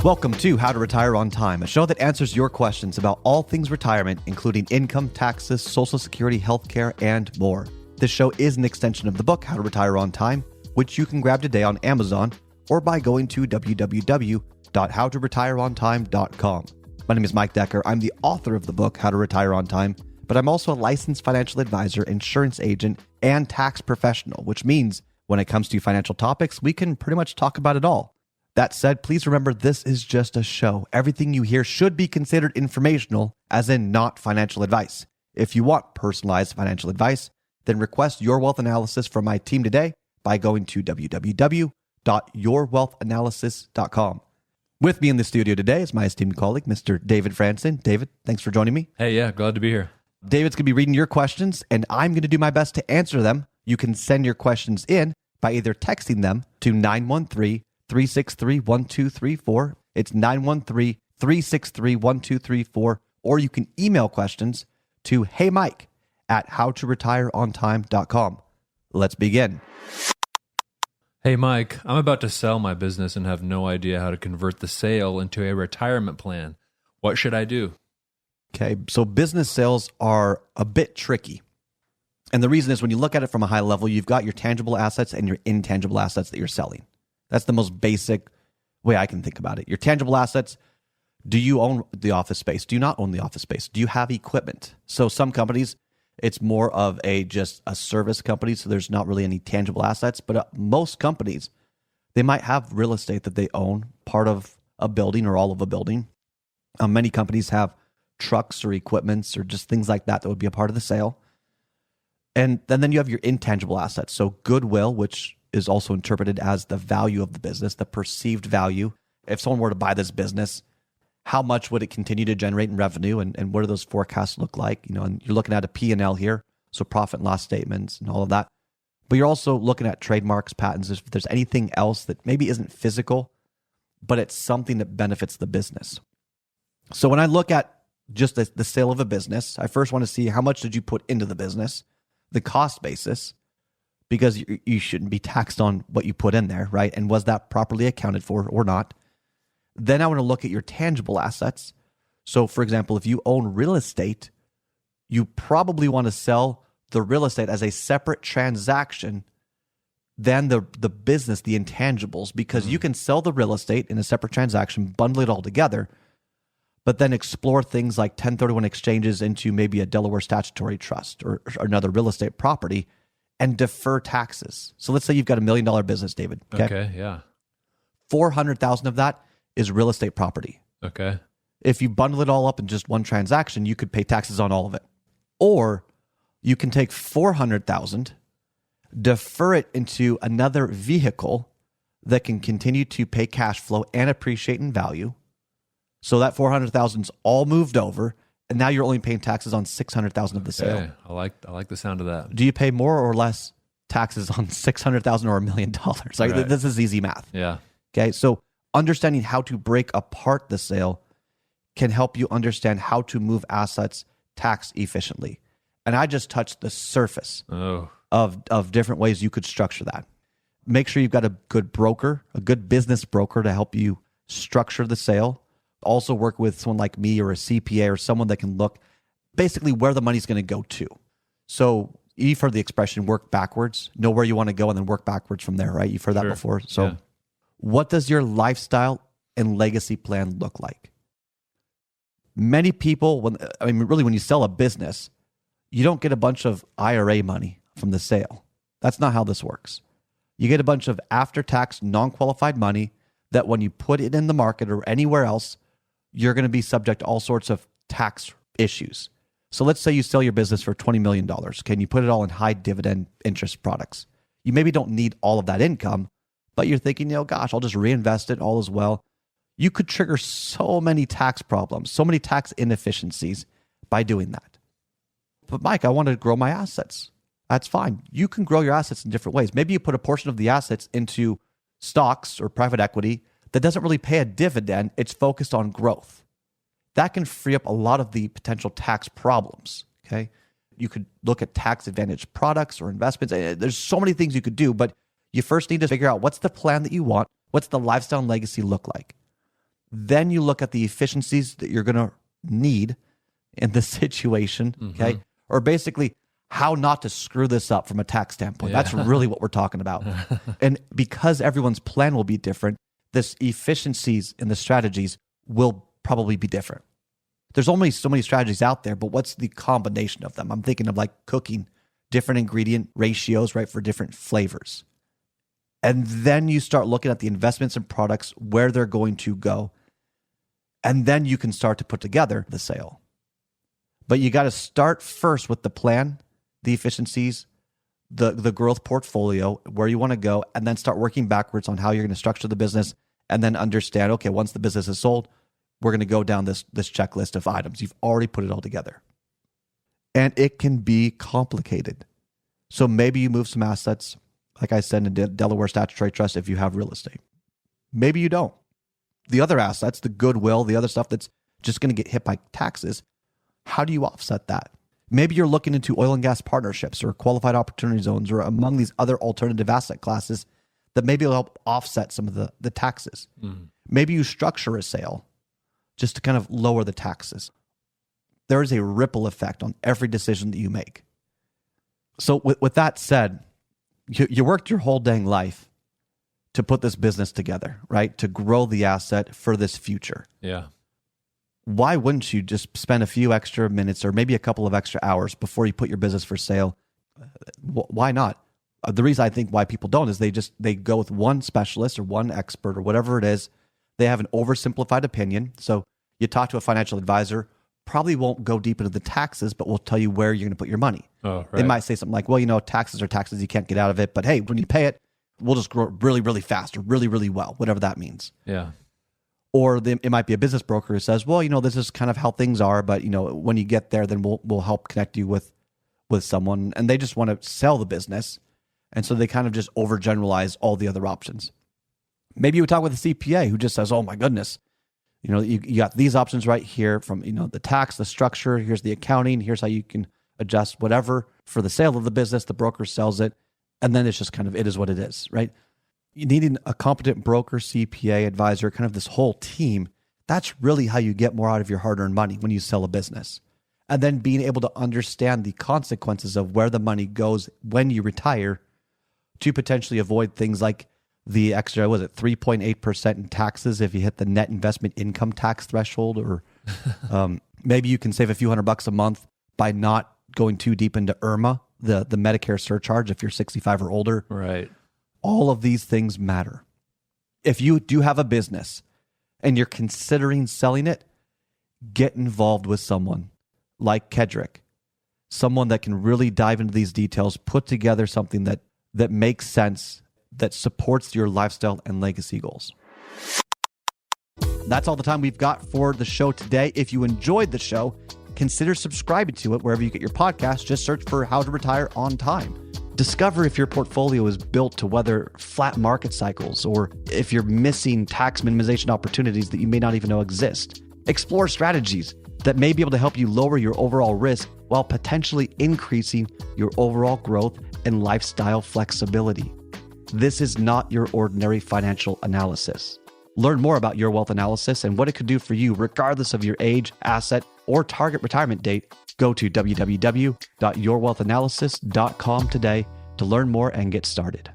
Welcome to How to Retire on Time, a show that answers your questions about all things retirement, including income, taxes, Social Security, healthcare, and more. This show is an extension of the book, How to Retire on Time, which you can grab today on Amazon or by going to www.howtoretireontime.com. My name is Mike Decker. I'm the author of the book, How to Retire on Time, but I'm also a licensed financial advisor, insurance agent, and tax professional, which means when it comes to financial topics, we can pretty much talk about it all. That said, please remember this is just a show. Everything you hear should be considered informational, as in not financial advice. If you want personalized financial advice, then request your wealth analysis from my team today by going to www.yourwealthanalysis.com. With me in the studio today is my esteemed colleague, Mr. David Franson. David, thanks for joining me. Hey, yeah, glad to be here. David's going to be reading your questions, and I'm going to do my best to answer them. You can send your questions in by either texting them to 913-363-1234. It's 913-363-1234. Or you can email questions to heymike@howtoretireontime.com. Let's begin. Hey, Mike, I'm about to sell my business and have no idea how to convert the sale into a retirement plan. What should I do? Okay, so business sales are a bit tricky. And the reason is when you look at it from a high level, you've got your tangible assets and your intangible assets that you're selling. That's the most basic way I can think about it. Your tangible assets, do you own the office space? Do you not own the office space? Do you have equipment? So some companies, it's more of just a service company, so there's not really any tangible assets. But most companies, they might have real estate that they own, part of a building or all of a building. Many companies have trucks or equipments or just things like that would be a part of the sale. And then you have your intangible assets. So goodwill, which is also interpreted as the value of the business, the perceived value. If someone were to buy this business, how much would it continue to generate in revenue, and what do those forecasts look like? And you're looking at a P&L here, so profit and loss statements and all of that. But you're also looking at trademarks, patents, if there's anything else that maybe isn't physical, but it's something that benefits the business. So when I look at just the sale of a business, I first want to see how much did you put into the business, the cost basis, because you shouldn't be taxed on what you put in there, right? And was that properly accounted for or not? Then I want to look at your tangible assets. So for example, if you own real estate, you probably want to sell the real estate as a separate transaction than the business, the intangibles, because you can sell the real estate in a separate transaction, bundle it all together, but then explore things like 1031 exchanges into maybe a Delaware statutory trust or another real estate property and defer taxes. So let's say you've got $1 million business, David. Okay, yeah. 400,000 of that is real estate property. Okay. If you bundle it all up in just one transaction, you could pay taxes on all of it. Or you can take 400,000, defer it into another vehicle that can continue to pay cash flow and appreciate in value. So that 400,000 is all moved over, and now you're only paying taxes on 600,000 of the sale. I like the sound of that. Do you pay more or less taxes on 600,000 or $1 million? Right. This is easy math. Yeah. Okay. So understanding how to break apart the sale can help you understand how to move assets tax efficiently. And I just touched the surface of different ways you could structure that. Make sure you've got a good broker, a good business broker to help you structure the sale. Also work with someone like me or a CPA or someone that can look basically where the money's going to go to. So you've heard the expression work backwards, know where you want to go and then work backwards from there, right? You've heard that before. So what does your lifestyle and legacy plan look like? Many people, when you sell a business, you don't get a bunch of IRA money from the sale. That's not how this works. You get a bunch of after-tax, non-qualified money that when you put it in the market or anywhere else, you're going to be subject to all sorts of tax issues. So let's say you sell your business for $20 million. Can you put it all in high dividend interest products? You maybe don't need all of that income, but you're thinking, gosh, I'll just reinvest it all as well. You could trigger so many tax problems, so many tax inefficiencies by doing that. But Mike, I want to grow my assets. That's fine. You can grow your assets in different ways. Maybe you put a portion of the assets into stocks or private equity that doesn't really pay a dividend. It's focused on growth. That can free up a lot of the potential tax problems, okay? You could look at tax advantage products or investments. There's so many things you could do, but you first need to figure out what's the plan that you want, what's the lifestyle and legacy look like. Then you look at the efficiencies that you're going to need in this situation, okay? Or basically how not to screw this up from a tax standpoint. Yeah. That's really what we're talking about. And because everyone's plan will be different, this efficiencies in the strategies will probably be different. There's only so many strategies out there, but what's the combination of them? I'm thinking of like cooking, different ingredient ratios, right, for different flavors. And then you start looking at the investments and products, where they're going to go. And then you can start to put together the sale. But you got to start first with the plan, the efficiencies, the growth portfolio, where you want to go, and then start working backwards on how you're going to structure the business, and then understand, okay, once the business is sold, we're going to go down this checklist of items. You've already put it all together. And it can be complicated. So maybe you move some assets, like I said, in Delaware Statutory Trust if you have real estate. Maybe you don't. The other assets, the goodwill, the other stuff that's just going to get hit by taxes, how do you offset that? Maybe you're looking into oil and gas partnerships or qualified opportunity zones or among these other alternative asset classes that maybe will help offset some of the taxes. Maybe you structure a sale just to kind of lower the taxes. There is a ripple effect on every decision that you make. So with that said, you worked your whole dang life to put this business together, right? To grow the asset for this future. Yeah. Why wouldn't you just spend a few extra minutes or maybe a couple of extra hours before you put your business for sale? Why not? The reason I think why people don't is they go with one specialist or one expert or whatever it is. They have an oversimplified opinion. So you talk to a financial advisor, probably won't go deep into the taxes, but will tell you where you're going to put your money. Oh, right. They might say something like, well, taxes are taxes. You can't get out of it. But hey, when you pay it, we'll just grow really, really fast or really, really well, whatever that means. Yeah. Or it might be a business broker who says, well, this is kind of how things are, but when you get there, then we'll help connect you with someone. And they just want to sell the business. And so they kind of just overgeneralize all the other options. Maybe you would talk with a CPA who just says, oh my goodness, you got these options right here from, the tax, the structure, here's the accounting, here's how you can adjust whatever for the sale of the business, the broker sells it. And then it's just kind of, it is what it is, right? You needing a competent broker, CPA, advisor, kind of this whole team. That's really how you get more out of your hard-earned money when you sell a business. And then being able to understand the consequences of where the money goes when you retire to potentially avoid things like the extra, 3.8% in taxes if you hit the net investment income tax threshold, or maybe you can save a few $100 a month by not going too deep into IRMA, the Medicare surcharge if you're 65 or older. Right. All of these things matter. If you do have a business and you're considering selling it, get involved with someone like Kedrick, someone that can really dive into these details, put together something that makes sense, that supports your lifestyle and legacy goals. That's all the time we've got for the show today. If you enjoyed the show, consider subscribing to it wherever you get your podcasts. Just search for How to Retire on Time. Discover if your portfolio is built to weather flat market cycles, or if you're missing tax minimization opportunities that you may not even know exist. Explore strategies that may be able to help you lower your overall risk while potentially increasing your overall growth and lifestyle flexibility. This is not your ordinary financial analysis. Learn more about Your Wealth Analysis and what it could do for you regardless of your age, asset, or target retirement date. Go to www.yourwealthanalysis.com today to learn more and get started.